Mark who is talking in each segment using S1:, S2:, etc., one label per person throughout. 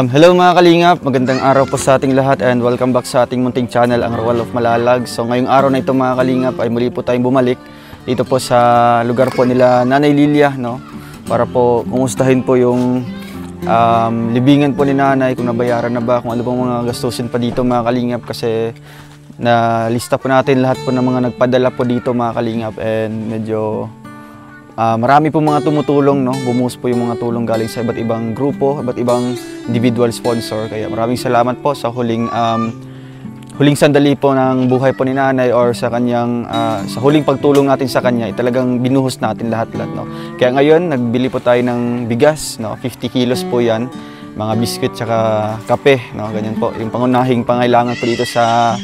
S1: Hello mga kalingap, magandang araw po sa ating lahat and welcome back sa ating munting channel, ang Royal of Malalag. So ngayong araw na ito mga kalingap ay muli po tayong bumalik dito po sa lugar po nila Nanay Lilia, no? Para po kumustahin po yung libingan po ni Nanay, kung nabayaran na ba, kung ano bang mga gastusin pa dito mga kalingap, kasi na lista po natin lahat po ng mga nagpadala po dito mga kalingap and medyo marami po mga tumutulong, no? Bumuhos po yung mga tulong galing sa iba't ibang grupo, iba't ibang individual sponsor. Kaya maraming salamat po sa huling sandali po ng buhay po ni Nanay or sa kanyang sa huling pagtulong natin sa kanya. Talagang binuhos natin lahat-lahat, no? Kaya ngayon nagbili po tayo ng bigas, no? 50 kilos po 'yan. Mga biscuit tsaka kape, no? Ganyan po yung pangunahing pangailangan po dito sa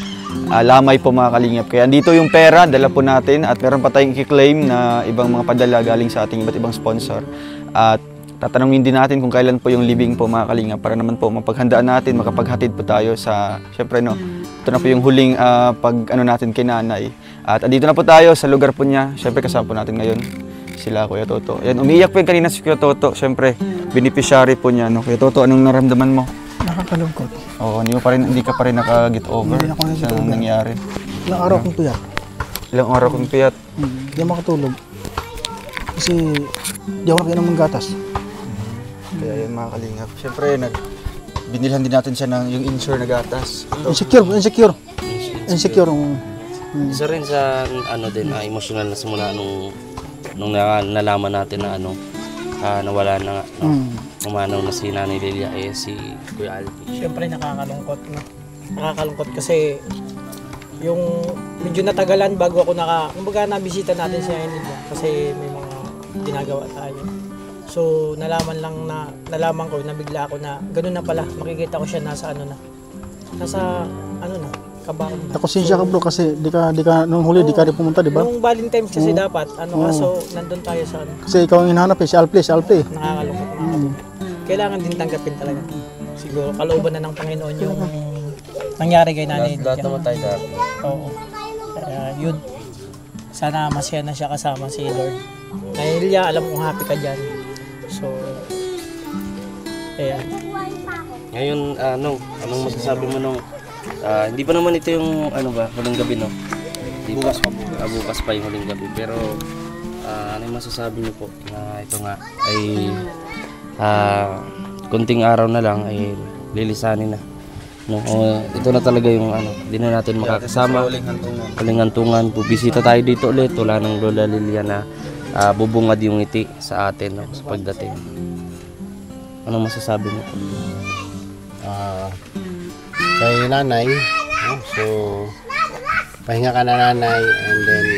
S1: lamay po mga kalingap. Kaya andito yung pera, dala po natin at meron pa tayong i-claim na ibang mga padala galing sa ating iba't ibang sponsor. At tatanungin din natin kung kailan po yung libing po mga kalingap para naman po mapaghandaan natin, makapaghatid po tayo sa, syempre no, ito na po yung huling natin kay Nanay. At andito na po tayo sa lugar po niya, syempre kasama po natin ngayon sila Kuya Toto. Yan, umiiyak po yung kanina si Kuya Toto, syempre beneficiary po niya, no? Kuya Toto, anong naramdaman mo?
S2: Nakakalungkot.
S1: Oo, hindi ka pa rin naka-get over sa nangyari.
S2: Ilang araw kong puyat.
S1: Ilang araw kong puyat?
S2: Hindi ako makatulog. Kasi di ako nakinom ng gatas.
S1: Kaya yun mga kalingap. Siyempre, binilhan din natin siya ng yung insure na gatas.
S2: Insecure.
S3: Isa rin sa emotional na simula nung nalaman natin na nawala na umanaw na si Nanay Lilia si Kuya Alfie.
S4: Siyempre nakakalungkot, no? Nakakalungkot kasi yung medyo natagalan bago ako kumbaga nabisita natin si Nanay Lilia kasi may mga ginagawa tayo. So nalaman ko, nabigla ako na ganoon na pala, makikita ko siya nasa Kabang.
S2: Nakonsensya ka bro kasi di ka nung huli di ka rin pumunta, di ba?
S4: Nung Valentine's kasi dapat kaso nandun tayo sa
S2: Kasi ikaw ang hinahanap si Alfie.
S4: Nakakalungkot. Kailangan din tanggapin talaga. Siguro kalooban na ng Panginoon yung nangyari kay Nanay Lilia.
S3: Lahat naman tayo dapat.
S4: Oo. Yun. Sana masaya na siya kasama si Lord. Nanay Lilia, alam kong happy ka dyan. So, ayan.
S3: Ngayon, anong masasabi mo hindi pa naman ito yung huling gabi, no? Bukas pa yung huling gabi. Pero ano yung masasabi niyo po na ito nga ay kunting araw na lang ay lilisanin na, no? Ito na talaga yung hindi na natin makakasama. Huling hantungan. Bubisita tayo dito ulit. Wala ng Lola Lilia na bubungad yung ngiti sa atin, no? Sa pagdating. Anong masasabi mo po?
S5: Kay Nanay, so pahinga ka na Nanay, and then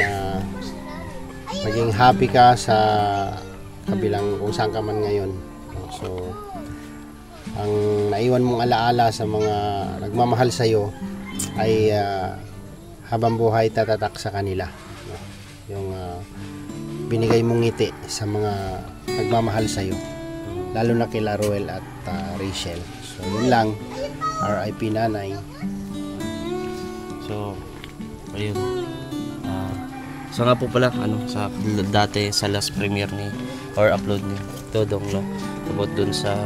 S5: maging happy ka sa kabilang kung saan ka man ngayon. So ang naiwan mong alaala sa mga nagmamahal sa iyo ay habang buhay tatatak sa kanila, yung binigay mong ngiti sa mga nagmamahal sa iyo, lalo na kila Roel at Rachel. So yun lang. RIP Nanay.
S3: So, ayun. So nga po pala, sa dati sa last premiere ni or upload ni Dodong, no? About dun sa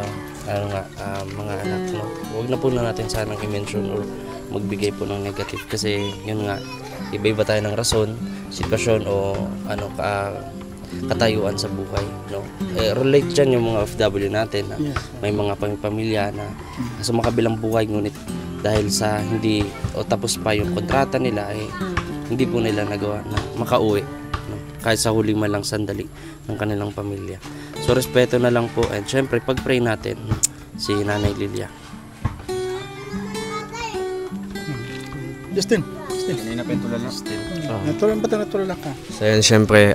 S3: mga anak, no? Huwag na po na natin sanang i-mention or magbigay po ng negative kasi yun nga, iba-iba tayo ng rason, sitwasyon o katayuan sa buhay, no? Relate dyan yung mga OFW natin na may mga pamilya na sa makabilang buhay, ngunit dahil sa hindi o tapos pa yung kontrata nila hindi po nila nagawa na makauwi, no? Kahit sa huling man lang sandali ng kanilang pamilya. So respeto na lang po and syempre pag-pray natin si Nanay Lilia.
S2: Justin.
S1: Kanina pa yung tulala.
S2: Natulala ka.
S6: So yun, syempre,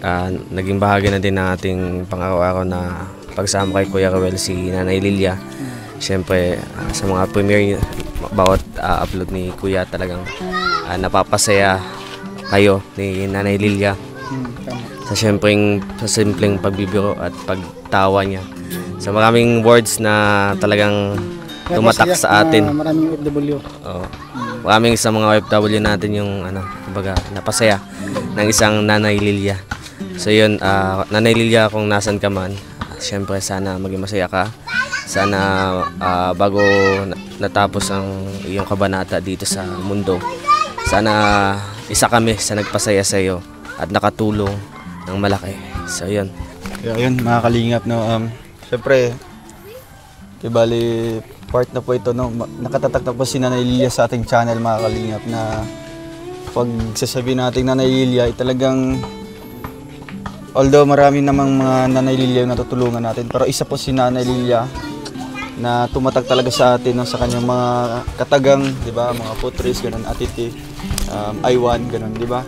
S6: naging bahagi na din ng ating pang-araw-araw na pagsama kay Kuya Roel si Nanay Lilia. Syempre, sa mga premiere, bawat upload ni Kuya talagang napapasaya kayo ni Nanay Lilia. Sa simpleng pagbibiro at pagtawa niya. Sa maraming words na talagang tumatak sa atin.
S2: Maraming OFW.
S6: Maraming sa mga OFW natin yung kumbaga napasaya ng isang Nanay Lilia. So yun, Nanay Lilia, kung nasan ka man, syempre sana maging masaya ka Sana bago natapos ang iyong kabanata dito sa mundo, sana isa kami sa nagpasaya sa iyo at nakatulong ng malaki. So yun.
S1: Kaya yun mga kalingap, no, syempre, bali part na po ito, no, nakatatak na po si Nanay Lilia sa ating channel mga kalingap, na pag sasabihin natin Nanay Lilia ay talagang, although marami namang mga Nanay Lilia yung natutulungan natin, pero isa po si Nanay Lilia na tumatak talaga sa atin, no, sa kanyang mga katagang, di ba, mga putris, ganun, atiti, I1, ganun, di ba?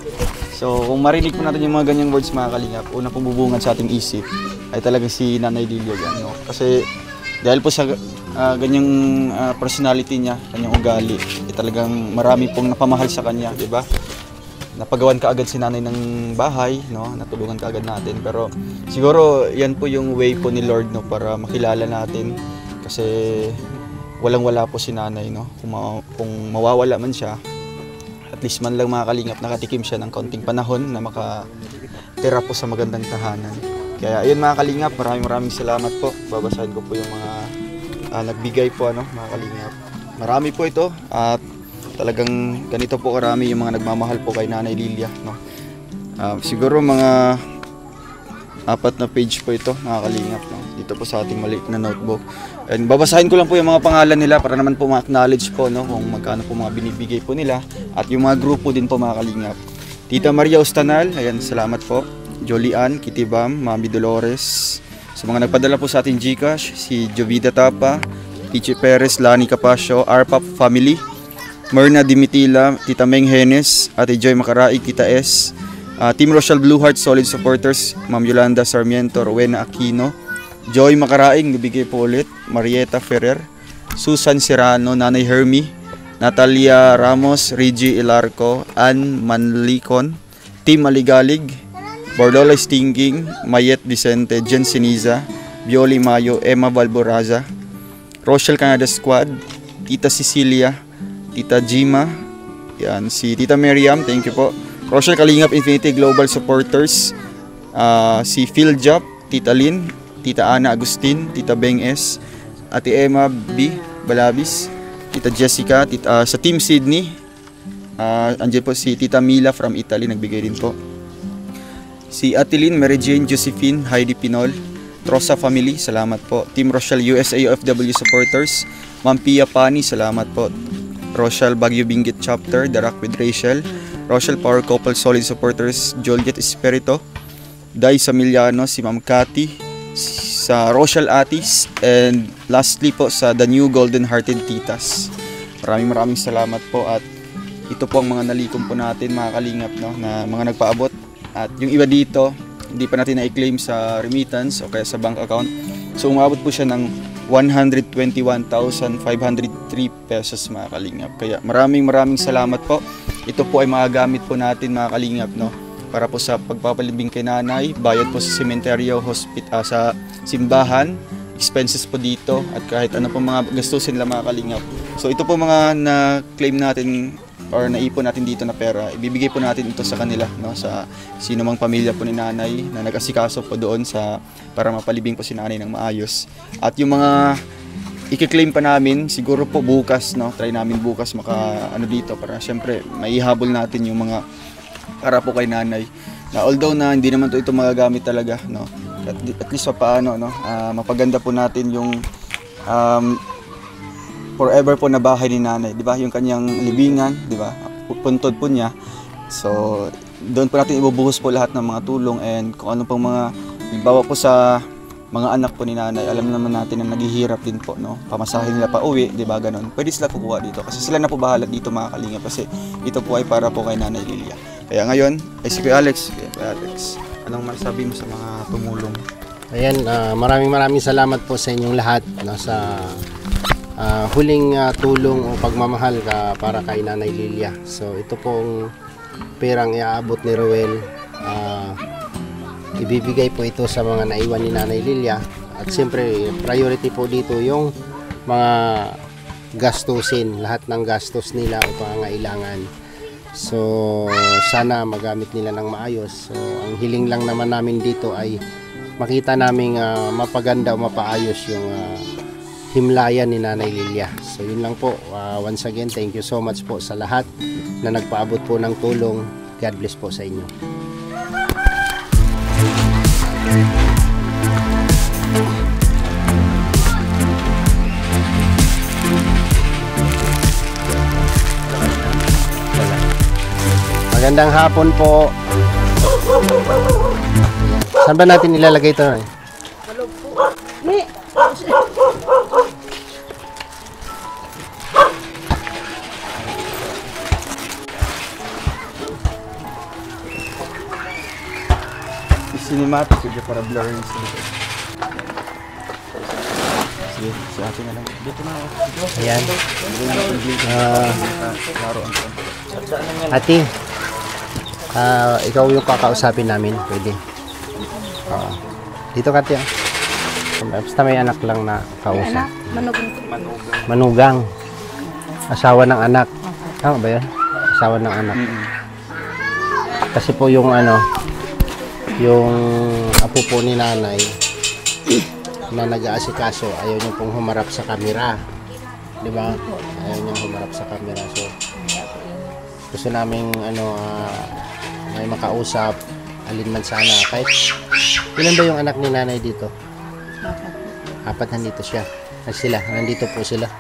S1: So kung marinig po natin yung mga ganyang words mga kalingap, unang pumubungan sa ating isip ay talagang si Nanay Lilia yan, no? Kasi dahil po sa ganyang personality niya, kanyang ugali, talagang marami pong napamahal sa kanya, di ba? Napagawan kaagad si nanay ng bahay, no? Natulungan kaagad natin. Pero siguro yan po yung way po ni Lord, no, para makilala natin. Kasi walang-wala po si nanay, no? Kung mawawala man siya, at least man lang mga kalingap, nakatikim siya ng kaunting panahon na makatira po sa magandang tahanan. Kaya ayun mga kalingap, maraming salamat po. Babasahin ko po yung mga nagbigay po, ano, mga kalingap. Marami po ito at talagang ganito po karami yung mga nagmamahal po kay Nanay Lilia, no. Siguro mga 4 na page po ito mga kalingap, no, dito po sa ating maliit na notebook. And babasahin ko lang po yung mga pangalan nila para naman po ma-acknowledge po, no, kung magkano po mga binibigay po nila at yung mga grupo din po mga kalingap. Tita Maria Ustanal, ayan, salamat po. Jolian, Kitibam, Mami Dolores. Sa mga nagpadala po sa ating GCash, si Jovida Tapa, Pichi Perez, Lani Capasio, Arpap Family, Myrna Dimitila, Tita Meng Henes, Ate Joy Macaraig, Tita S, Team Rochelle Blue Heart Solid Supporters, Ma'am Yolanda Sarmiento, Rowena Aquino, Joy Macaraig, nabigay po ulit, Marieta Ferrer, Susan Serrano, Nanay Hermie, Natalia Ramos, Reggie Ilarco, Ann Manlicon, Team Maligalig, Bordola Stinging, Mayet Vicente, Jen Siniza, Bioli Mayo, Emma Balboraza, Rochelle Canada Squad, Tita Cecilia, Tita Jima, yan, si Tita Miriam, thank you po. Rochelle Kalingap Infinity Global Supporters, si Phil Jop, Tita Lynn, Tita Ana Agustin, Tita Beng S, Ate Emma B. Balabis, Tita Jessica, sa Team Sydney, andyan po si Tita Mila from Italy, nagbigay din po. Si Atelyn, Mary Jane, Josephine, Heidi Pinol, Trosa Family, salamat po. Team Rochelle USA OFW Supporters, Ma'am Pia Pani, salamat po. Rochelle Baguio Benguet Chapter, The Rock with Rachel, Rochelle Power Couple Solid Supporters, Joliet Espirito, Dai Samiliano, si Ma'am Cathy, sa Rochelle Atis, and lastly po sa The New Golden Hearted Titas. Maraming salamat po at ito po ang mga nalikom po natin mga kalingap, no, na mga nagpaabot. At yung iba dito, hindi pa natin na-claim sa remittance o kaya sa bank account. So umabot po siya ng 121,503 pesos mga kalingap. Kaya maraming salamat po. Ito po ay magagamit po natin mga kalingap, no, para po sa pagpapalibing kay nanay, bayad po sa sementeryo, hospital, sa simbahan, expenses po dito at kahit ano po mga gastusin nila mga kalingap. So ito po mga na-claim natin or naipon natin dito na pera, ibibigay po natin ito sa kanila, no, sa sino mang pamilya po ni nanay na nag-asikaso po doon sa para mapalibing po si nanay ng maayos. At yung mga i-claim pa namin siguro po bukas, no, try namin bukas dito para syempre maihabol natin yung mga para po kay nanay. Na although na hindi naman ito magagamit talaga, no, at least paano, no, mapaganda po natin yung forever po na bahay ni nanay, di ba? Yung kanyang libingan, di ba? Puntod po niya. So, doon po natin ibubuhos po lahat ng mga tulong and kung ano pong mga bawa po sa mga anak po ni nanay. Alam naman natin na naghihirap din po, no? Pamasahin nila pa uwi, di ba? Ganon. Pwede sila kukuha dito kasi sila na po bahala dito mga kalingap kasi ito po ay para po kay Nanay Lilia. Kaya ngayon, ay si Kuya Alex. Anong masasabi mo sa mga tumulong?
S5: Ayan, maraming salamat po sa inyong lahat, no, sa huling tulong o pagmamahal para kay Nanay Lilia. So ito pong perang iaabot ni Roel, ibibigay po ito sa mga naiwan ni Nanay Lilia. At siyempre priority po dito yung mga gastusin, lahat ng gastos nila o pangangailangan. So sana magamit nila ng maayos. So ang hiling lang naman namin dito ay makita naming mapaganda o mapaayos yung himlayan ni Nanay Lilia. So yun lang po. Once again, thank you so much po sa lahat na nagpaabot po ng tulong. God bless po sa inyo. Magandang hapon po. Saan ba natin ilalagay ito?
S1: Cinematic video para blurring sila. Sige, si ate na lang. Dito na ako.
S5: Ayan.
S1: Klaro ang
S5: Ate, ikaw yung kakausapin namin. Pwede. Dito ka, ate. Basta may anak lang na kausap. Manugang. Asawa ng anak. Tama ba yan? Asawa ng anak. Kasi po yung yung apo po ni nanay na nag-aasikaso, ayaw niyo pong humarap sa camera. Di ba? Ayaw niyo humarap sa camera. So, gusto namin may makausap, alin man sana. Kahit, ilan ba yung anak ni nanay dito? 4 nandito siya. Nandito po sila.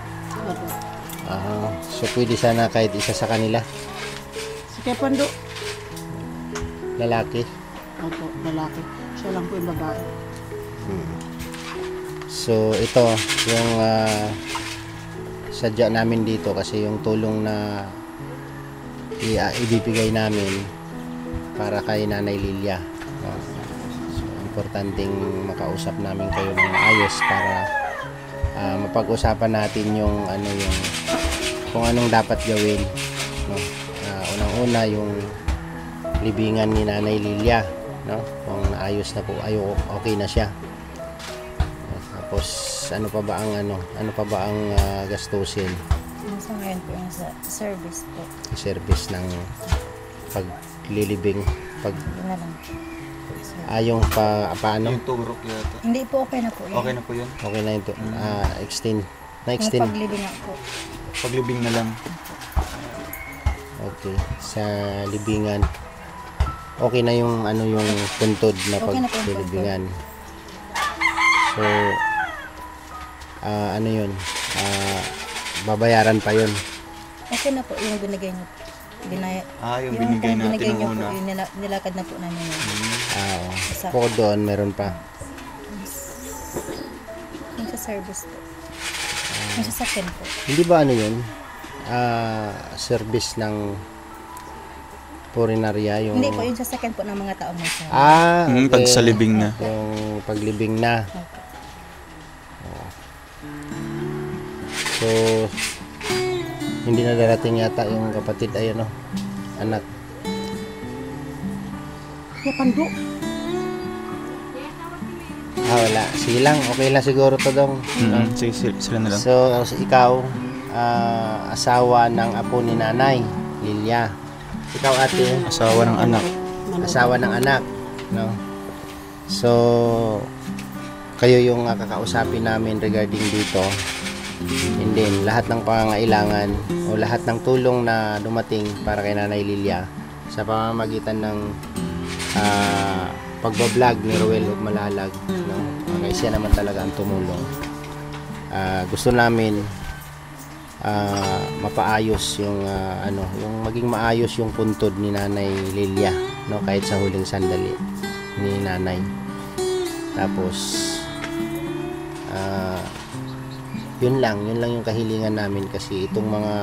S5: So, pwede sana kahit isa sa kanila.
S7: Sige, Pando.
S5: Lalaki.
S7: Opo, lalaki. Siya lang po yung babae.
S5: So ito yung sadya namin dito kasi yung tulong na ibibigay namin para kay Nanay Lilia. So importanteng makausap namin kayo ng maayos para mapag-usapan natin yung kung anong dapat gawin. Unang-una yung libingan ni Nanay Lilia. No? Kung naayos na po, okay na siya. Tapos ano pa ba ang gastusin?
S8: Sa ngayon po yung sa service po.
S5: Service ng paglilibing,
S8: Yun na lang.
S5: yung paano?
S1: Yung turok yata.
S8: Hindi po, okay na po yun.
S1: Okay na po yun.
S5: Okay na ito. Extend.
S8: Yung
S5: Na-extend.
S8: paglibing nga po.
S1: Paglibing na lang.
S5: Okay. Sa libingan. Okay na yung yung puntod na
S8: Okay na po yung
S5: paglilibingan. So yun? Babayaran pa yun.
S8: Okay na po yung binigay niyo.
S1: Yung binigay natin
S8: binigay niyo
S1: nung
S8: po,
S1: una.
S8: yung nilakad na po namin yun. Isa.
S5: Po doon, meron pa.
S8: Yung sa service po. Yung sa second po.
S5: Hindi ba yun? Service ng purinarya yung...
S8: Hindi po, yung sa second po ng mga taong nasa.
S5: Okay.
S1: Pag sa libing na.
S5: Yung paglibing na. So, hindi na darating yata yung kapatid ay anak.
S7: Kaya Pando.
S5: Wala. Sige lang. Okay lang siguro to dong.
S1: Sige, sila na lang.
S5: So, ikaw, asawa ng apo ni Nanay Lilia. Ikaw, ate,
S1: Asawa ng anak.
S5: asawa ng anak, no? So, kayo yung kakausapin namin regarding dito. And then, lahat ng pangangailangan o lahat ng tulong na dumating para kay Nanay Lilia sa pamamagitan ng pagbablog ni Roel of Malalag, no? Okay, siya naman talaga ang tumulong. Gusto namin mapaayos yung yung maging maayos yung puntod ni Nanay Lilia, no, kahit sa huling sandali ni Nanay. Tapos yun lang yung kahilingan namin kasi itong mga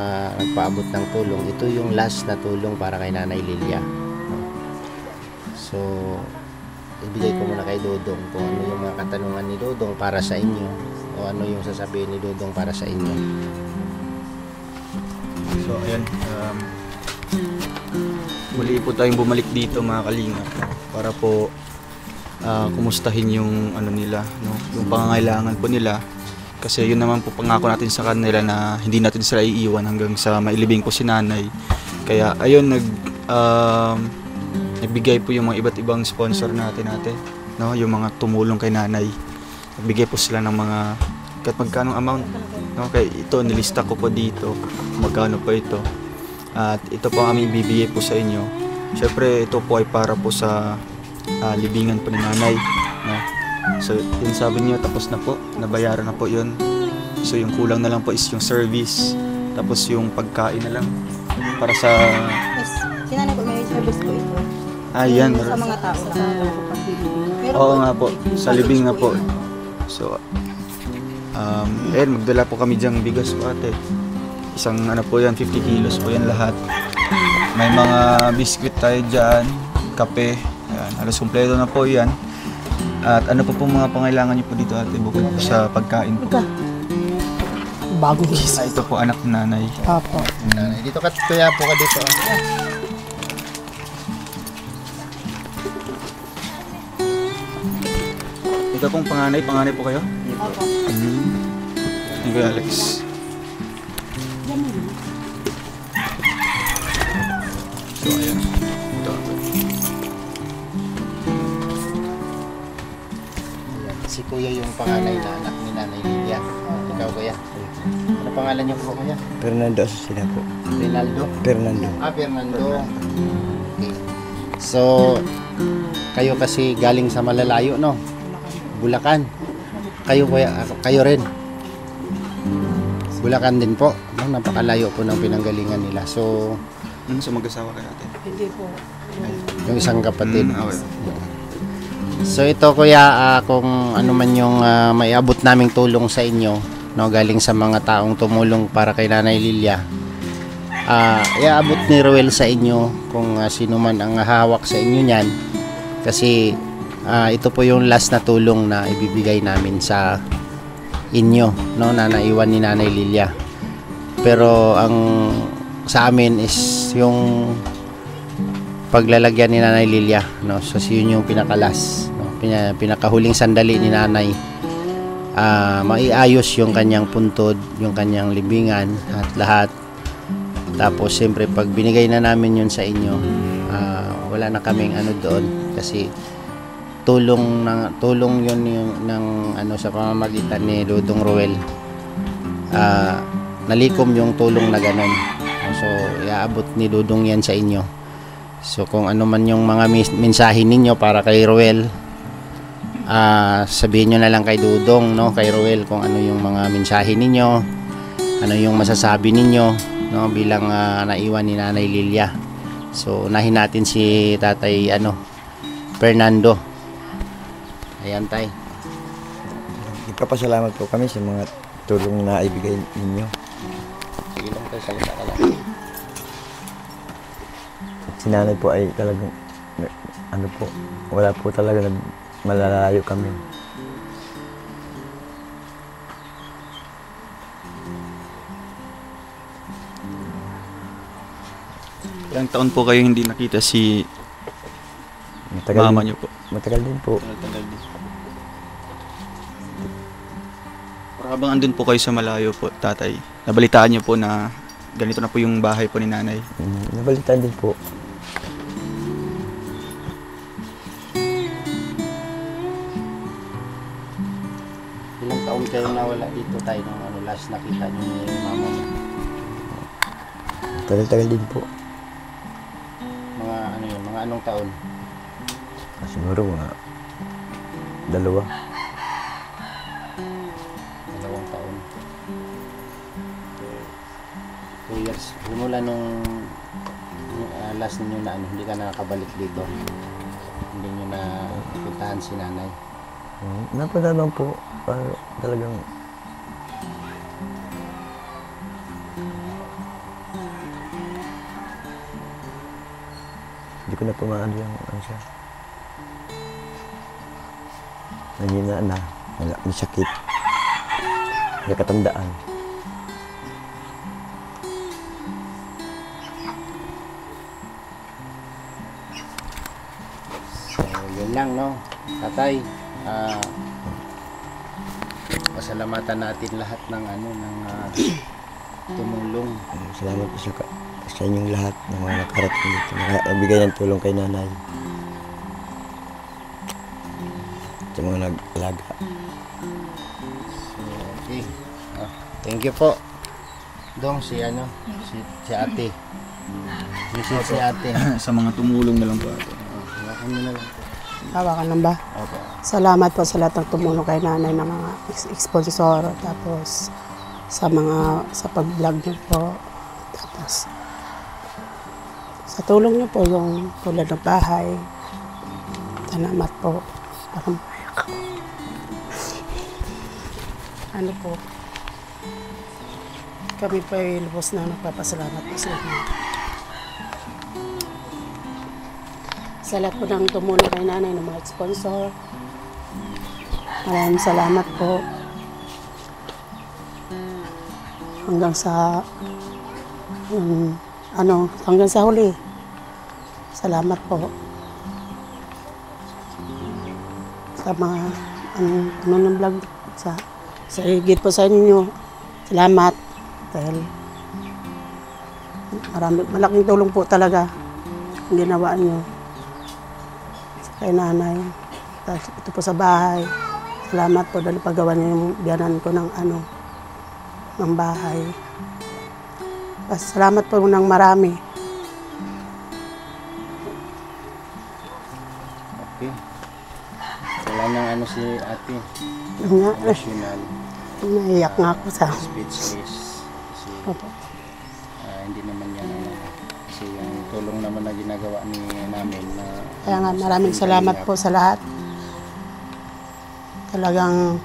S5: nagpaabot ng tulong, ito yung last na tulong para kay Nanay Lilia, no? So ibigay ko muna kay Dodong kung ano yung mga katanungan ni Dodong para sa inyo o ano yung sasabihin ni Dodong para sa inyo.
S1: So, ayan. Muli po tayong bumalik dito mga kalingap para po kumustahin yung nila, no? Yung pangangailangan po nila. Kasi yun naman po pangako natin sa kanila na hindi natin sila iiwan hanggang sa mailibing ko si Nanay. Kaya ayun, nagbigay po yung mga iba't ibang sponsor natin, no? Yung mga tumulong kay Nanay. Nagbigay po sila ng mga kahit magkano amount. Okay, ito nilista ko po dito, magkano po ito. At ito po ang aming bibigay po sa inyo. Syempre, ito po ay para po sa libingan po ni nanay. No? So, yun sabi niyo, tapos na po, nabayaran na po yun. So, yung kulang na lang po is yung service. Tapos yung pagkain na lang para sa...
S8: Yes, sinanay po, may service po ito.
S1: Ayan.
S8: Yung sa mga tao na pero
S1: Oo nga po, sa libing nga po. So, magdala po kami dyang bigas po ate. Isang ano po yan, 50 kilos po yan lahat. May mga biskwit tayo dyan, kape. Ayan, halos kumpleto na po yan. At ano po pong mga pangailangan niyo po dito ate, bukod po sa pagkain po?
S2: Bagong gising.
S1: Ito po anak ni nanay.
S2: Apo.
S5: Nanay, dito ka, kuya po ka dito.
S1: Ito pong panganay po kayo?
S8: Opo.
S1: Thank you, Alex. So, ayan. Ito.
S5: Si kuya yung panganay na anak ni Nanay Lilia. Ikaw kuya. Ano pangalan niyo po kuya?
S9: Fernando sila po.
S5: Rinaldo?
S9: Fernando.
S5: Fernando. Okay. So, kayo kasi galing sa malalayo, no? Bulacan. Kayo kuya, kayo rin. Bulacan din po. No? Napakalayo po ng pinanggalingan nila. So,
S1: So, mag-asawa kayo ate?
S8: Hindi po.
S5: yung isang kapatid.
S1: Okay.
S5: So ito kuya, kung ano man yung maiabot naming tulong sa inyo, no, galing sa mga taong tumulong para kay Nanay Lilia, iaabot ni Ruel sa inyo kung sino man ang hawak sa inyo niyan, kasi ito po yung last na tulong na ibibigay namin sa inyo, no, na naiwan ni Nanay Lilia. Pero ang sa amin is yung paglalagyan ni Nanay Lilia, no? So yun yung pinakalas, no? Pinakahuling sandali ni Nanay. Maiayos yung kanyang puntod, yung kanyang libingan at lahat. Tapos siyempre pag binigay na namin yun sa inyo, wala na kaming ano doon, kasi tulong yun yung ng ano sa pamamagitan ni Dudong Ruel. Nalikom yung tulong na ganun. So iaabot ni Dudong yan sa inyo. So kung ano man yung mga mensahe ninyo para kay Ruel, sabihin nyo na lang kay Dudong, no, kay Ruel, kung ano yung mga mensahe ninyo, ano yung masasabi ninyo, no, bilang naiwan ni Nanay Lilia. So unahin natin si Tatay Fernando. Ayan tay.
S9: Ipapasalamat po kami sa mga tulong na ibigay ninyo.
S5: Sige lang tayo, salita ka lang.
S9: Si nanay po ay talagang wala po talaga, malalayo kami.
S1: Ilang taon po kayo hindi nakita si mama niyo po?
S9: Matagal din po.
S1: Matagal din. Para habang andun po kayo sa malayo po, tatay, nabalitaan niyo po na ganito na po yung bahay po ni nanay?
S9: Nabalitaan din po.
S5: Ilang taon kayo nawala dito tayo nung last nakita niyo ni mama mo?
S9: Tagal-tagal din po.
S5: Mga mga anong taon?
S9: Siguro mga 2.
S5: 2 taon. 2 years. Mula nung last ninyo na hindi ka nakakabalik dito. Hindi nyo na puntahan si nanay.
S9: Napunta naman po. Talagang hindi ko na pumaano yung siya. Nangyina na. May sakit. May katandaan.
S5: So, yun lang, no? Tatay, pasalamatan natin lahat ng tumulong.
S9: Salamat po sa inyong lahat ng mga nakarating dito. Nagbigay ng tulong kay nanay. Sa mga nag-alaga.
S5: So, okay. Thank you po. Dong, si ate. Si ate.
S1: Sa mga tumulong na lang po ate.
S5: Hawakan mo na lang.
S7: Hawakan lang ba?
S5: Opo.
S7: Salamat po sa lahat ng tumulong kay nanay ng mga sponsor. Tapos sa pag-vlog niyo po. Tapos sa tulong niyo po yung tulad ng bahay. Salamat po. Parang mayak ako. Ano po? Kami po ay lubos na nagpapasalamat po sa inyo. Sa lahat po ng tumulong kay nanay ng mga sponsor. Maraming salamat po. Hanggang sa hanggang sa huli. Salamat po. Sa mga ng vlog sa higit po sa inyo. Salamat. Dahil malaking tulong po talaga ang ginawa niyo kay nanay. Ito po sa bahay. Salamat po dahil paggawa niyo yung biyanan ko ng ng bahay. Salamat po ng marami.
S5: Okay. Wala nang si ate.
S7: Emotional. Naiyak nga ako sa
S5: speechless.
S7: Opo.
S5: Hindi naman yan kasi yung tulong naman na ginagawa namin na
S7: kaya nga maraming salamat po sa lahat. Talagang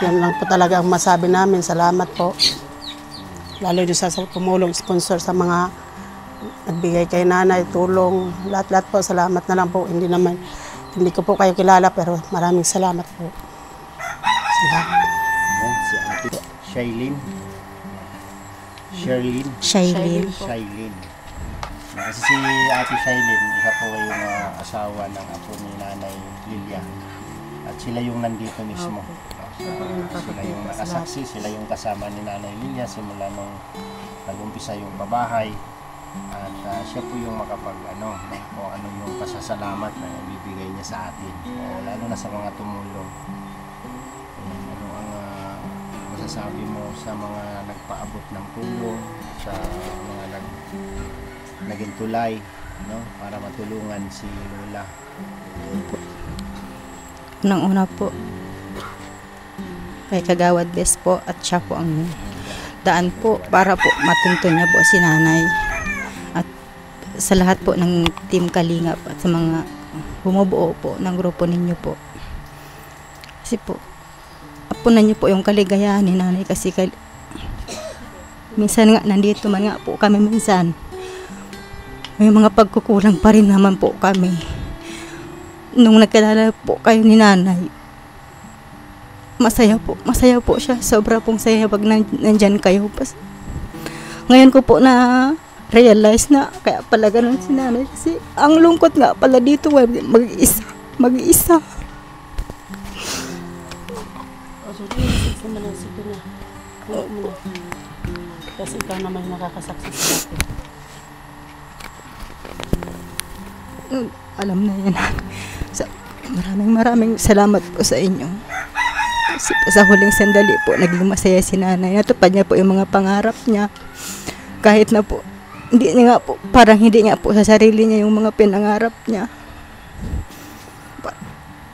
S7: yan lang po talaga ang masabi namin. Salamat po. Lalo doon sa tumulong sponsor sa mga nagbigay kay nanay, tulong, lahat-lahat po. Salamat na lang po. Hindi ko po kayo kilala pero maraming salamat po. Salamat.
S5: Si ate Shailene. Kasi si ate Shailene, isa po yung asawa ng apo ni Nanay Lilia. At sila yung nandito mismo. Sila yung nakasaksi, sila yung kasama ni Nanay Lilia simula nung nag-umpisa yung pabahay. At siya po yung kung ano yung pasasalamat na ibibigay niya sa atin. Lalo na sa mga tumulong. Ano ang masasabi mo sa mga nagpaabot ng tulong, sa mga naging tulay, para matulungan si Lola?
S10: Unang-una po, kay Kagawad Bes po at siya po ang daan po para po matuntun niya po si nanay. At sa lahat po ng Team Kalingap at sa mga bumubuo po ng grupo ninyo po. Kasi po, apunan niyo po yung kaligayahan ni nanay kasi minsan nga nandito man nga po kami minsan. May mga pagkukulang pa rin naman po kami. Nung nagkilala po kayo ni nanay, masaya po siya. Sobra pong saya pag nandyan kayo. Ngayon ko po na realize na kaya pala ganun si nanay kasi ang lungkot nga pala dito mag-isa.
S7: Kasi ikaw naman nakakasaksi sa atin.
S10: Alam na yan. Maraming salamat po sa inyo. Kasi sa huling sandali po, naging masaya si nanay. Natupad niya po yung mga pangarap niya. Kahit na po, parang hindi nga po sa sarili niya yung mga pinangarap niya.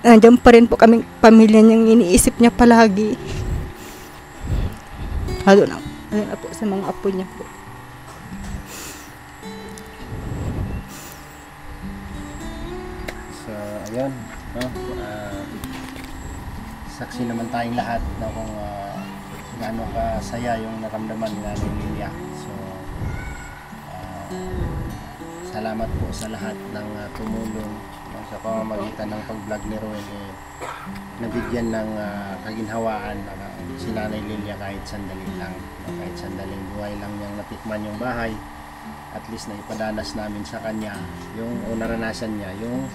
S10: Nandiyan pa rin po kaming pamilya niyang iniisip niya palagi. Lalo na po sa mga apo niya po.
S5: Ayan, saksi naman tayong lahat na kung gaano kasaya yung naramdaman ni Nanay Lilia. So, salamat po sa lahat ng tumulong sa pamamagitan ng pag-vlog ni Roel. Nabigyan ng kaginhawaan si Nanay Lilia kahit sandali lang. Kahit sandaling buhay lang niyang natikman yung bahay. At least na ipadanas namin sa kanya yung naranasan niya yung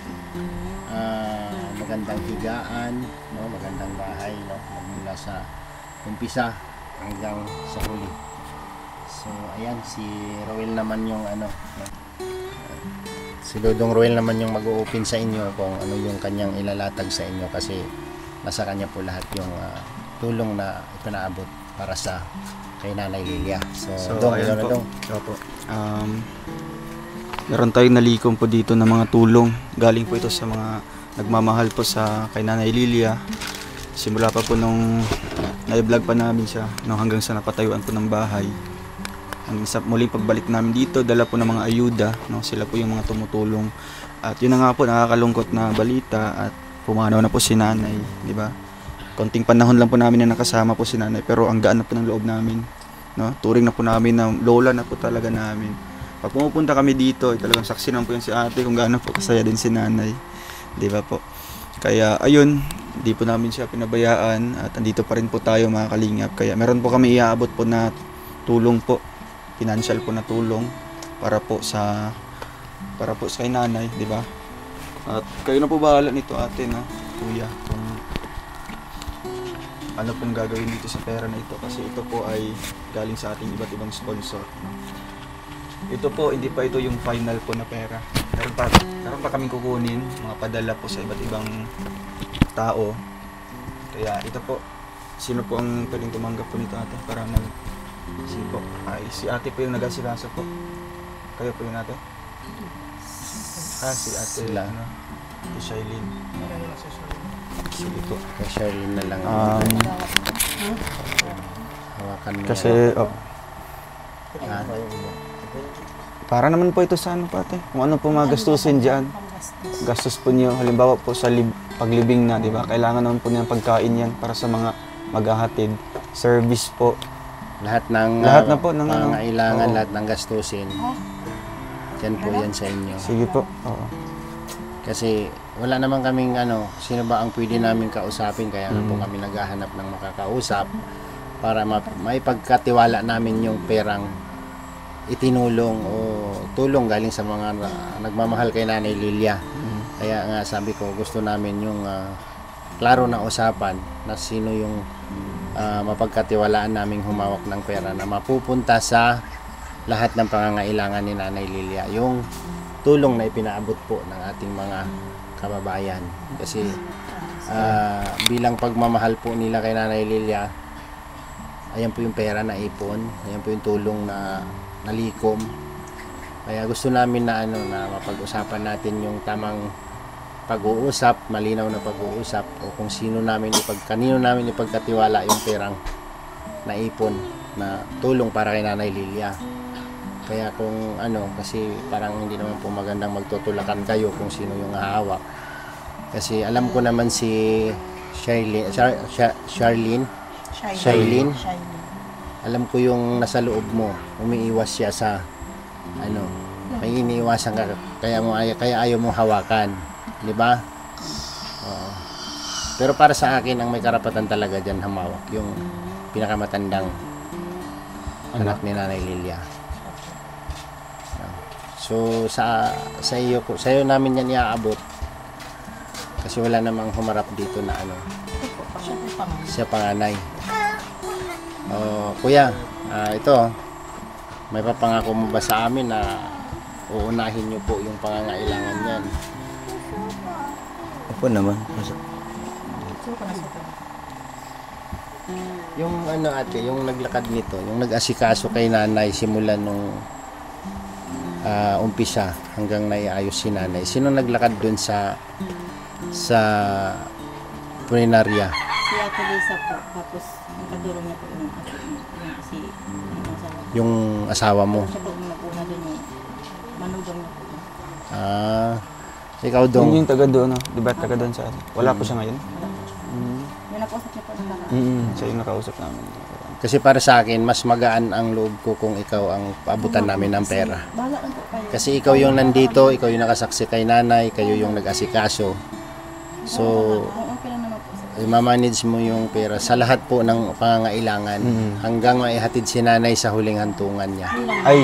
S5: magandang higaan, magandang bahay, magmula sa umpisa hanggang sa huli. So ayan, si Roel naman yung si Dodong Roel naman yung mag-o-open sa inyo kung ano yung kanyang ilalatag sa inyo kasi nasa kanya po lahat yung tulong na ipinaabot para sa kay Nanay Lilia. So,
S1: ayan
S5: Dong,
S1: po.
S5: Dong.
S1: Opo. Meron tayong nalikom po dito ng mga tulong. Galing po ito sa mga nagmamahal po sa kay Nanay Lilia. Simula pa po nung na-vlog pa namin siya, no, hanggang sa napatayuan po ng bahay. Hanggang sa muling pagbalik namin dito, dala po ng mga ayuda, no, sila po yung mga tumutulong. At yun na nga po, nakakalungkot na balita at pumanaw na po si Nanay, di ba? Konting panahon lang po namin na nakasama po si Nanay, pero ang gaan na po ng loob namin, no? Turing na po namin na lola na po talaga namin. Pag pumupunta kami dito, talagang saksi naman po yan si ate kung gaano po kasaya din si Nanay, di ba po? Kaya ayun, hindi po namin siya pinabayaan at andito pa rin po tayo mga kalingap. Kaya meron po kami iaabot po na tulong po, financial po na tulong para po sa kay Nanay, di ba? At kayo na po bahala nito ate, no, kuya, kung ano pong gagawin dito sa pera na ito, kasi ito po ay galing sa ating iba't ibang sponsor, no? Ito po, hindi pa ito yung final po na pera. Meron pa kaming kukunin, mga padala po sa iba't ibang tao. Kaya ito po, sino po ang pwedeng tumanggap po nito ate para sino po? Ay, si ate po yung nag-asikaso po. Kayo po yung ate? Si ate
S5: Sila.
S1: ano? Si Shailene. Sige po.
S5: Kay Charlene na lang. Hawakan mo.
S1: Kasi, para naman po ito sa ano po ate. Kung ano po mga gastusin dyan. Gastos po niyo, halimbawa po sa paglibing na, di ba? Kailangan naman po niya pagkain yan para sa mga maghahatid. Service po.
S5: Lahat ng
S1: Lahat na po ng
S5: pangangailangan,
S1: oo.
S5: lahat ng gastusin. Yan po yan sa inyo.
S1: Sige po. Oo.
S5: Kasi wala naman kaming sino ba ang pwede namin kausapin, kaya nga po kami naghahanap ng makakausap para maipagkatiwala namin yung perang itinulong o tulong galing sa mga nagmamahal kay Nanay Lilia. Kaya nga sabi ko, gusto namin yung klaro na usapan na sino yung mapagkatiwalaan naming humawak ng pera na mapupunta sa lahat ng pangangailangan ni Nanay Lilia. Yung tulong na ipinaabot po ng ating mga kababayan. Kasi bilang pagmamahal po nila kay Nanay Lilia, ayan po yung pera na ipon, ayan po yung tulong na nalikom. Kaya gusto namin na na mapag-usapan natin yung tamang pag-uusap, malinaw na pag-uusap, o kung kanino namin ipagkatiwala yung perang naipon na tulong para kay Nanay Lilia. Kaya kung kasi parang hindi naman po magandang magtutulakan kayo kung sino yung hahawak. Kasi alam ko naman si Charlene. Alam ko yung nasa loob mo, umiiwas siya sa may iniiwasan ka, kaya ayaw mong hawakan, di ba? Pero para sa akin, ang may karapatan talaga diyan humawak yung pinakamatandang anak ni Nanay Lilia. So sa iyo namin yan iaabot kasi wala namang humarap dito na siya panganay. Kuya, ito may papangako mo ba sa amin na uunahin niyo po yung pangangailangan niyan?
S9: Opo naman.
S5: Yung ate, yung naglakad nito, yung nag-asikaso kay Nanay simula nung umpisa hanggang naiayos si Nanay. Sino naglakad dun sa punerarya?
S10: Si Ate Lisa po, tapos nakatulong niya po
S5: yung asawa mo.
S10: Siya po nakuha dun yung manugang niya po.
S5: Ikaw Dong.
S1: Yung taga doon, di ba taga doon sa wala po siya ngayon?
S10: Yung nakausap niya po
S1: Siya yung nakausap namin.
S5: Kasi para sa akin, mas magaan ang loob ko kung ikaw ang paabutan namin ng pera. Kasi ikaw yung nandito, ikaw yung nakasaksi kay Nanay, kayo yung nag-asikaso. So, i-manage mo yung pera sa lahat po ng pangangailangan hanggang maihatid si Nanay sa huling hantungan niya.
S1: Ay,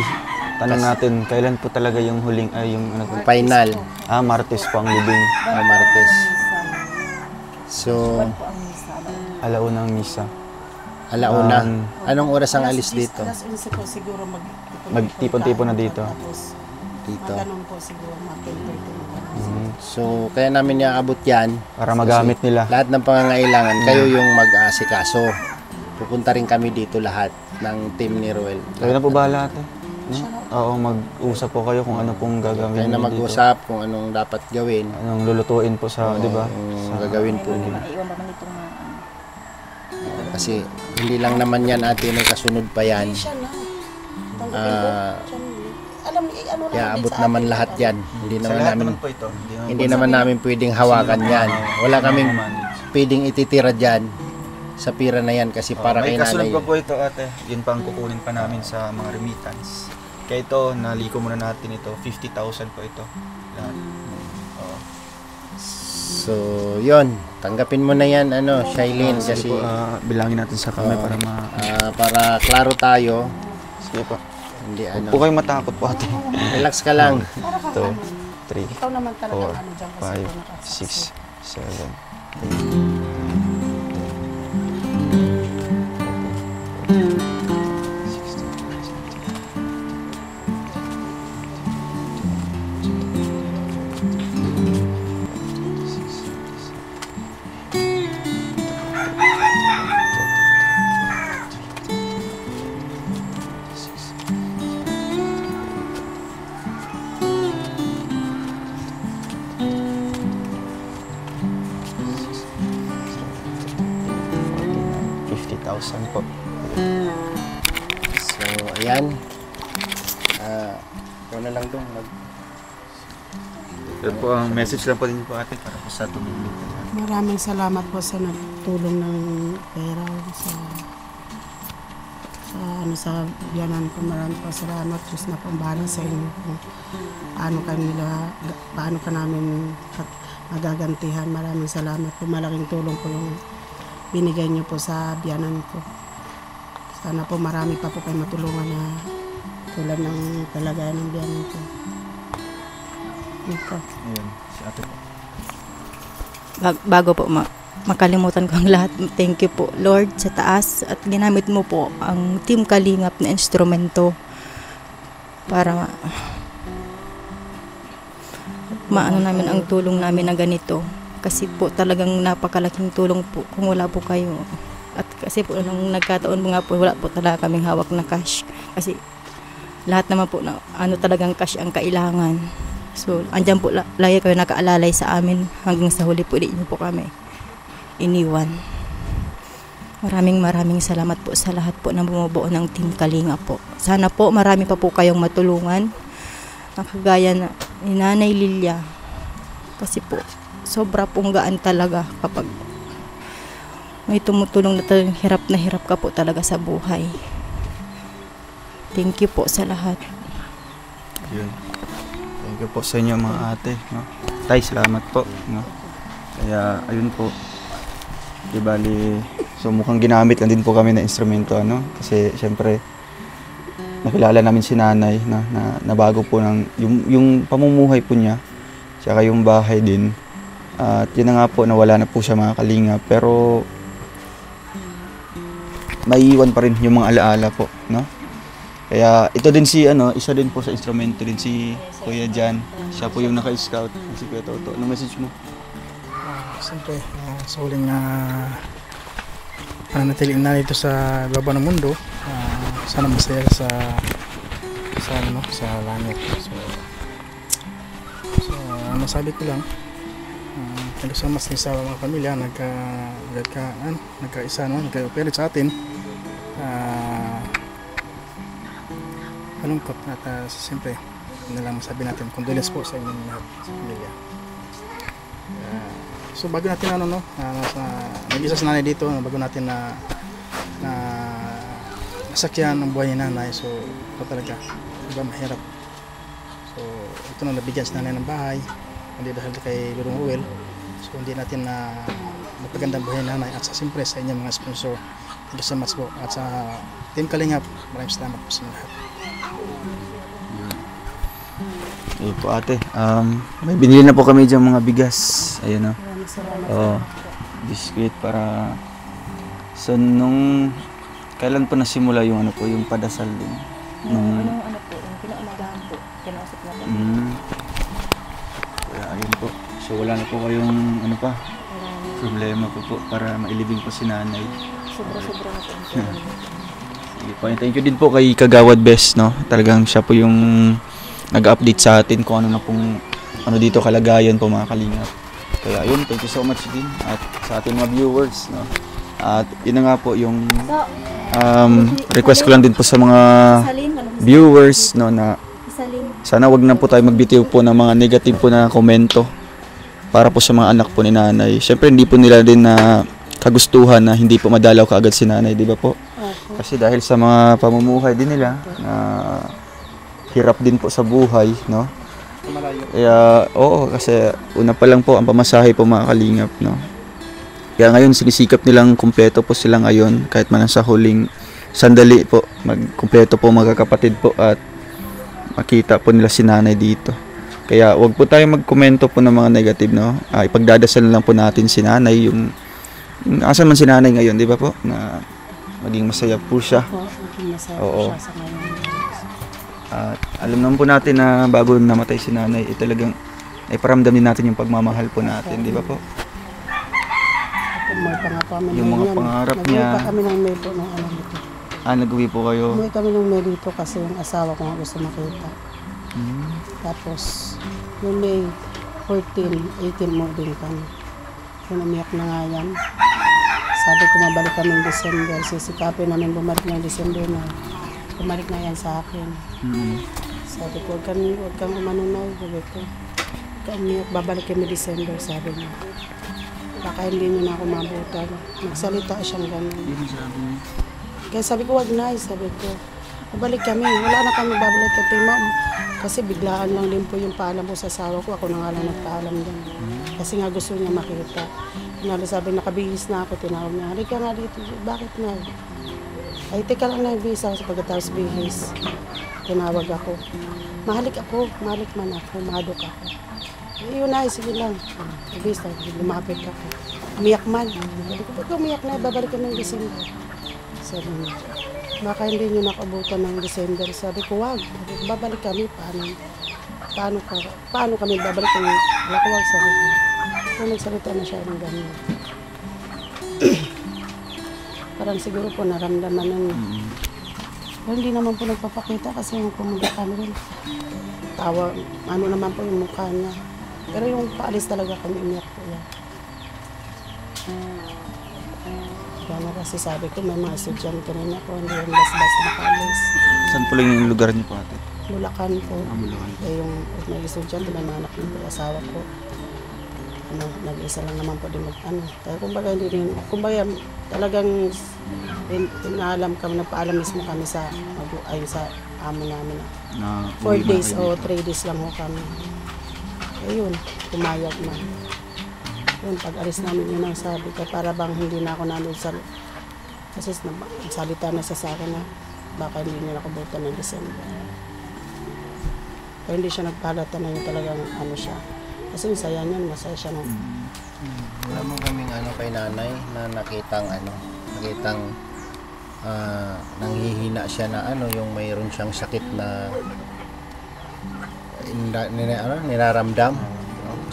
S1: tanong natin, kailan po talaga yung huling, yung
S5: final?
S1: Martes po ang libing.
S5: Martes. So,
S1: alaunang misa.
S5: Alauna. Anong oras ang alis dito?
S7: Alas 11 po siguro
S1: magtipon-tipon na dito.
S5: Dito.
S7: Ganun po siguro
S5: So, kaya namin iaabot yan.
S1: Para magamit nila.
S5: Lahat ng pangangailangan, kayo yung mag-aasikaso. pupunta rin kami dito lahat ng team ni Ruel.
S1: Kayo na po bahala ate. No? Oo, mag-usap po kayo kung ano pong gagawin
S5: Kaya na
S1: niyo
S5: mag-usap kung anong dapat gawin.
S1: dito. Anong lulutuin po sa, di ba?
S5: Ang gagawin po nila.
S8: Iwan ba man itong mga
S5: Kasi hindi lang naman yan ate, may kasunod pa yan. Kaya abot naman lahat yan. Hindi
S1: Sa
S5: naman
S1: lahat
S5: namin
S1: naman po ito.
S5: hindi naman namin pwedeng hawakan yan. Wala kaming pwedeng ititira dyan sa pira na yan kasi para
S1: may
S5: kay
S1: kasunod
S5: nanay.
S1: pa po ito ate. Yun pa ang kukunin pa namin sa mga remittance. Kaya ito, naliko muna natin ito. 50,000 po ito. Lahat. Oo.
S5: So, yun. Tanggapin mo na yan, Shailene, kasi
S1: Sige po, bilangin natin sa kamay para
S5: para klaro tayo.
S1: Sige po.
S5: Hindi
S1: Huwag po kayo matakot po ate.
S5: Relax ka lang.
S1: 2, 3,
S7: Ikaw naman talaga
S1: 4,
S7: ano dyan kasi
S1: 5, 6, 7. po.
S5: So, ayan. Ikaw na lang dong
S1: Yun po ang message lang po din po ate para po sa tumulong.
S7: Maraming salamat po sa nagtulong ng pera sa biyanan ko. Maraming po salamat. Diyos na pong bahala sa inyo kung paano ka namin magagantihan. Maraming salamat po. Malaking tulong po yung binigay niyo po sa biyanan ko. Sana po marami pa po kayo matulungan na tulad ng kalagayan ng biyanan ko. Ito.
S1: Ayun, si ate po.
S10: Bago po makalimutan ko ang lahat, thank you po Lord sa taas at ginamit mo po ang Team Kalingap na instrumento para maano namin ang tulong namin na ganito, kasi po talagang napakalaking tulong po kung wala po kayo. At kasi po nung nagkataon mo nga po, wala po talaga kaming hawak na cash, kasi lahat naman po na talagang cash ang kailangan. So, andyan po lagi kayo nakaalalay sa amin hanggang sa huli po, di niyo po kami iniwan. Maraming salamat po sa lahat po na bumubuo ng Team Kalinga po. Sana po marami pa po kayong matulungan na kagaya na ni Nanay Lilia, kasi po sobra pong gaan talaga kapag may tumutulong na talagang hirap na hirap ka po talaga sa buhay. Thank you po sa lahat.
S1: Yun. Thank you po sa inyo mga ate. No? Tay, salamat po. No? Kaya, ayun po. Di bali, so mukhang ginamit lang din po kami na instrumento. Kasi, syempre, nakilala namin si nanay na bago po ng, yung pamumuhay po niya, tsaka yung bahay din. At yun na nga po, nawala na po siya mga kalingap. Pero, maiiwan pa rin yung mga alaala po. No? Kaya ito din si isa din po sa instrumento din si Kuya Jan. Siya po yung naka-scout. Si Kuya Toto. Anong message mo?
S2: Siyempre, sa huling nanatiliin na dito sa baba ng mundo, sana masaya sa langit. So masabi ko lang, nagkasama sa mga pamilya, nagkaisa, nagka-operate sa atin. Malungkot at siyempre hindi lang masabi natin condolence po sa inyong lahat sa pamilya. So bago natin nag-isa sa nanay dito, bago natin na nasakyan ang buhay ni nanay, so ito talaga diba mahirap. So ito na nabigyan si nanay ng bahay, hindi dahil kay Lorong Ruel, so hindi natin na mapagandang buhay ni nanay. At siyempre sa inyong mga sponsor, thank you so much po, at sa Team Kalingap, maraming salamat po sa inyo lahat.
S1: Ayun po ate. May binili na po kami dyan mga bigas. Ayun o. Biscuit para... So nung... Kailan po nasimula yung yung padasal din?
S8: Yung kinaumagahan po. Kinausap na po.
S1: Kaya ayun po. So wala na po kayong pa? problema po para mailibing po si nanay.
S8: Sobra-sobra na po.
S1: Sige po. Thank you din po kay Kagawad Best, no? Talagang siya po yung nag-update sa atin kung ano na pong dito kalagayan po mga kalingap. Kaya yun, thank you so much din at sa ating mga viewers, no? At yun na nga po yung request ko lang din po sa mga viewers, no, na sana wag na po tayo magbitiw po ng mga negative po na komento para po sa mga anak po ni nanay. Siyempre hindi po nila din na kagustuhan na hindi po madalaw kaagad si nanay, di ba po? Kasi dahil sa mga pamumuhay din nila na hirap din po sa buhay, no? Kaya oo, kasi una pa lang po ang pamasahe po mga kalingap, no? Kaya ngayon sinisikap nilang kumpleto po sila ngayon kahit man sa huling sandali po magkumpleto po magkakapatid po at makita po nila si nanay dito. Kaya wag po tayo magkomento po ng mga negative, no? Ipagdadasal lang po natin si nanay yung asan man si nanay ngayon, di ba po? Na maging masaya po siya. Oo. At alam naman po natin na bago namatay si nanay, talagang iparamdam din natin yung pagmamahal po natin, di ba po? Yung mga pangarap niya.
S7: Nag-uwi pa kami ng May po ng alam nito.
S1: Nag-uwi po kayo?
S7: Umuwi kami ng May dito kasi yung asawa ko nga gusto makita. Tapos, yung May 14, 18 mo din kami. Yung umiyak na nga yan. Sabi ko mabalik kami ng December. Sisikapin namin bumalik ng December na. Bumalik na yan sa akin. Sabi ko, huwag kang umanunay. Sabi ko, huwag kang umiyak, babalik kami December, sabi niya. Baka hindi niyo na ako mabutan. Nagsalita siyang gano'n. Kaya sabi ko, wag na. Sabi ko, babalik kami. Wala na kami babalik kay ma'am. Kasi biglaan lang din po yung paalam ko sa asawa ko. Ako na nga lang nagpaalam din. Kasi nga gusto niya makita. Sabi, nakabihis na ako. Tinawag niya, halika nga dito. Bakit na? Ay, teka lang na ibihis ako sa pagkatapos bihis. Tinawag ako. Mahalik man ako. Mahadok ako. Yun na, sige lang. Ibihis na, lumapit ako. Umiyak man. Sabi ko, pag umiyak na, babalik kami ng December. Sabi niya, baka hindi niyo nakabutan ng December. Sabi ko, wag. Sabi ko, babalik kami. Paano kami babalik kami? Wala ko, wag, sabi ko. Kung nagsalita na siya ng ganyan. Parang siguro po naramdaman ng pero hindi naman po nagpapakita kasi yung pumunta kami rin. Tawa, ano naman po yung mukha niya. Pero yung paalis talaga kami, umiyak po yan. Kaya kasi sabi ko, may mga estudyante rin ako, hindi yung bas-bas na paalis.
S1: Saan po lang yung lugar niyo po ate?
S7: Bulacan po.
S1: Bulacan.
S7: Yung may estudyante, may mga anak po, asawa ko. Nag-isa lang naman po din kaya kumbaga talagang pinaalam kami, nagpaalam mismo kami sa amo namin na 4 days o 3 days lang ho kami. Ayun, pumayag na. Yun, pag-alis namin yun ang sabi ko, para bang hindi na ako nanood kasi salita na sa akin na baka hindi niya nakabutan ng December. Pero hindi siya nagpalata na yung talagang siya. Kasi saya niyan, masaya siya.
S5: Wala mo kaming kay nanay na nakitang nanghihina siya na yung mayroon siyang sakit na niraramdam.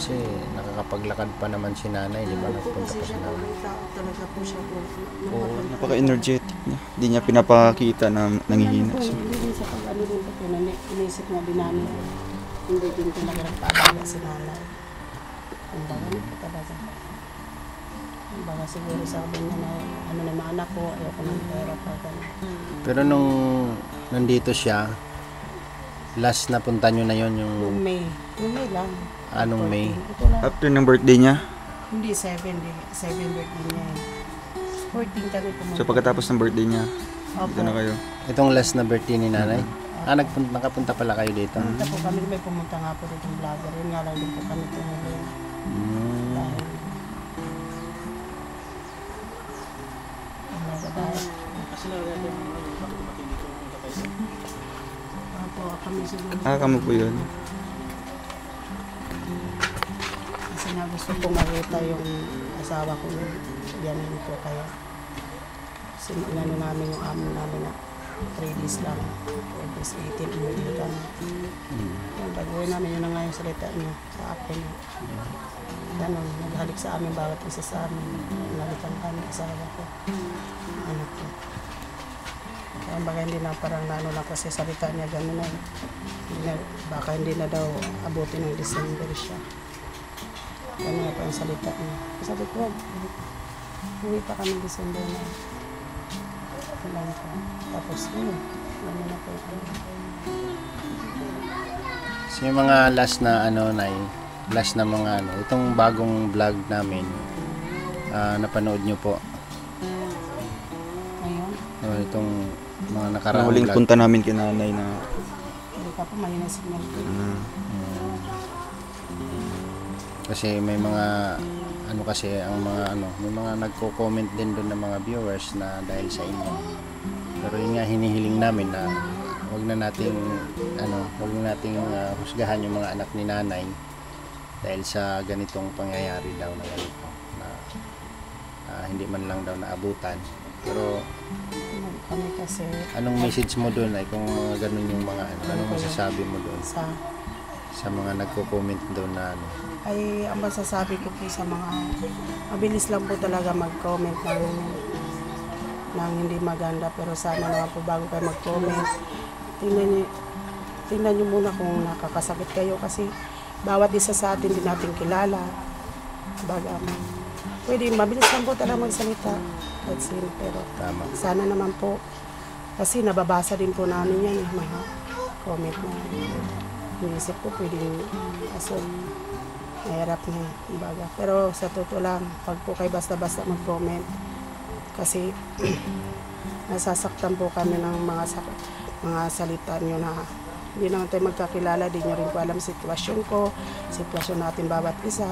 S5: Kasi nakakapaglakad pa naman si nanay, di ba? Nagpunta pa si nanay.
S7: Talaga po siya po.
S1: Oo, napaka-energetic niya. Hindi niya pinapakita na nanghihina siya.
S7: Hindi din sa pag-ano din po, inisip na din namin. Hindi din talaga nagpapalala si nanay. Kumbaga po talaga. Kumbaga siguro sabi niya na na mga anak ko, ayoko ng pera pa.
S5: Pero nung nandito siya, last na punta nyo na yon yung...
S7: Yung May lang.
S5: Anong May?
S1: After ng birthday niya?
S7: Hindi, 7 birthday niya. 14 kami pumunta.
S1: So pagkatapos ng birthday niya, dito na kayo?
S5: Itong last na birthday ni nanay? Nakapunta pala kayo dito?
S7: Punta po kami, may pumunta nga po dito yung vlogger. Yun nga lang din po kami tumulong.
S1: Kamo po yun.
S7: Kasi nga gusto kong makita yung asawa ko yung yanin ko kaya inano namin yung amo namin na 3 days lang. 4 days, 18 umuwi kami. Yung pag-uwi namin, yun na nga yung salita niya sa akin. Ganon, naghalik sa amin, bawat isa sa amin. Nalikan kami, asawa ko, anak ko. Kaya baga hindi na parang naano na kasi salita niya gano'n na. Baka hindi na daw abutin ng December siya. Gano'n na pa yung salita niya. Sabi ko, uwi pa kami December na. Ilan pa. Tapos yun, gano'n na pa yung ano.
S5: So yung mga last na last na mga itong bagong vlog namin, napanood nyo po.
S7: Ayun.
S5: Itong mga
S1: Ang
S5: nakaraang
S1: huling
S5: vlog.
S1: punta namin kay nanay na
S7: Hindi pa po, mahina signal ko.
S5: Kasi may mga kasi ang mga may mga nagko-comment din doon ng mga viewers na dahil sa inyo. Pero yun nga hinihiling namin na wag na nating husgahan yung mga anak ni nanay dahil sa ganitong pangyayari daw na ganito na hindi man lang daw naabutan. Pero
S7: Kami kasi
S5: anong message mo doon ay kung ganun yung mga anong masasabi mo doon sa mga nagko-comment doon na
S7: ay ang masasabi ko po sa mga mabilis lang po talaga mag-comment ng hindi maganda, pero sana naman po bago kayo mag-comment tingnan nyo muna kung nakakasakit kayo kasi bawat isa sa atin din natin kilala. Baga pwede mabilis lang po talaga magsalita at sin, pero
S5: tama.
S7: Sana naman po kasi nababasa din po namin yan mga comment na iniisip ko pwedeng aso mahirap na baga. Pero sa totoo lang, pag po kayo basta-basta mag-comment, kasi nasasaktan po kami ng mga salita nyo na hindi naman tayo magkakilala, di nyo rin po alam sitwasyon ko, sitwasyon natin bawat isa.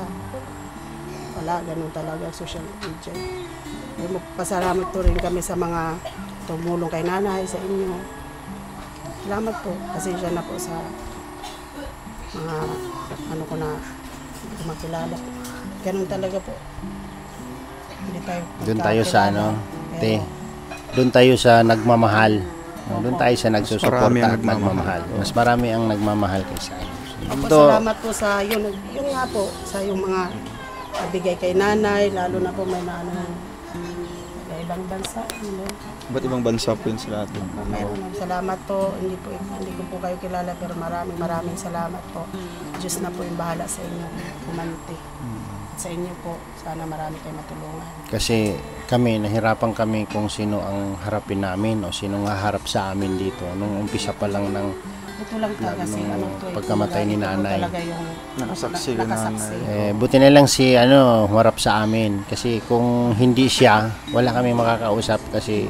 S7: Wala, ganun talaga social media. Pasalamat po rin kami sa mga tumulong kay nanay, sa inyo. Salamat po, pasensya na po sa mga ko na makilala. Ganun talaga po. Hindi tayo
S5: doon tayo sa doon tayo sa nagmamahal. Doon tayo sa nagsusuporta at nagmamahal. Mas marami ang nagmamahal kaysa
S7: salamat po sa yun nga po sa yung mga bigay kay nanay, lalo na po may naano sa ibang bansa.
S1: Ba't ibang bansa po yun sila atin?
S7: Salamat po. Hindi ko po kayo kilala, pero maraming salamat po. Diyos na po yung bahala sa inyo. Humanti. Sa inyo po, sana marami kayo matulungan.
S5: Kasi kami, nahirapan kami kung sino ang harapin namin o sino nga harap sa amin dito. Nung umpisa pa lang ng
S7: ito lang kasi
S5: pagkamatay ni nanay.
S1: Nakasaksi ka nanay.
S5: Buti na lang si humarap sa amin. Kasi kung hindi siya, wala kami makakausap kasi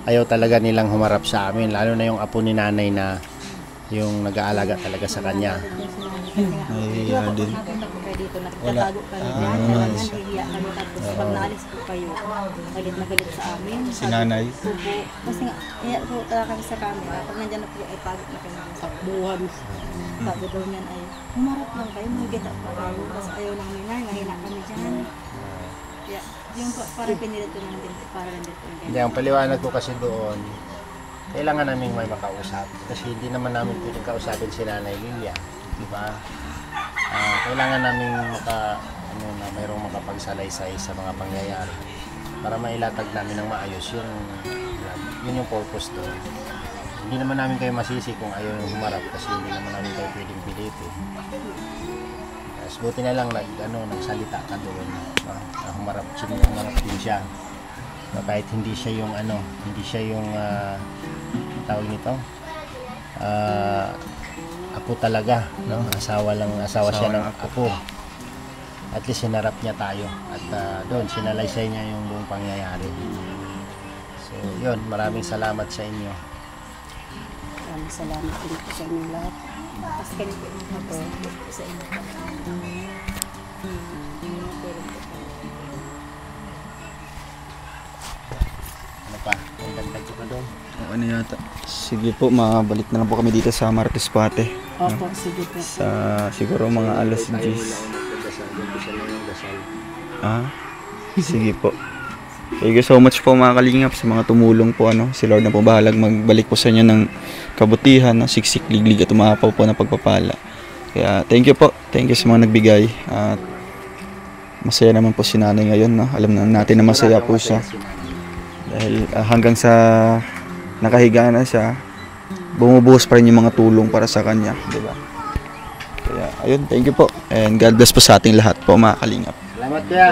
S5: ayaw talaga nilang humarap sa amin. Lalo na yung apo ni nanay na yung nag-aalaga talaga sa kanya.
S1: Nahihiya din.
S8: Dito nagtatago kami dyan, nahihiya kami tapos pag naalis po kayo, galit na galit sa amin.
S1: Si nanay?
S8: Opo, kasi nga, iya po talaga kami sa camera, pag nandyan na po ay pagod na kayo sa buwan. Sabi daw niyan ay, humarap lang kayo, magkita pa kayo, kasi ayaw ng minay, mahina kami dyan. Kaya, yung parang pinilito na natin, para lang dito.
S5: Hindi, ang paliwanag ko kasi doon, kailangan namin may makausap. Kasi hindi naman namin pwedeng kausapin si Nanay Lilia. Diba? Kailangan namin mayroong makapagsalaysay sa mga pangyayari para mailatag namin ng maayos yun yung purpose doon. Hindi naman namin kayo masisi kung ayaw yung humarap kasi hindi naman namin kayo pwedeng pilitin. Yes, buti na lang nagsalita ka doon na humarap din siya. Kahit hindi siya yung tawag nito apo talaga, no? Asawa siya ng apo. At least sinarap niya tayo at doon sinalaysay niya yung buong pangyayari. So yun, maraming salamat sa inyo.
S7: Maraming salamat din po sa inyong lahat.
S8: Tapos kayo po sa inyo.
S5: Ano pa? May dagdag ko pa doon?
S1: Ano yata? Sige po, mabalik na lang po kami dito sa Martes Pate.
S7: Opo, sige po.
S1: Sa siguro mga alas 10. Ah? Sige po. Thank you so much po mga kalingap sa mga tumulong po. Si Lord na po bahalag magbalik po sa inyo ng kabutihan, siksik, liglig at umapaw po na pagpapala. Kaya thank you po. Thank you sa mga nagbigay. At masaya naman po si nanay ngayon. Alam na natin na masaya po siya. Dahil hanggang sa nakahiga na siya, bumubuhos pa rin yung mga tulong para sa kanya. Diba? Kaya ayun, thank you po. And God bless po sa ating lahat po mga kalingap.
S5: Salamat kuya.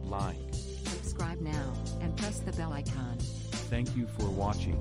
S11: Like,
S12: Subscribe now and press the bell icon.
S11: thank you for watching.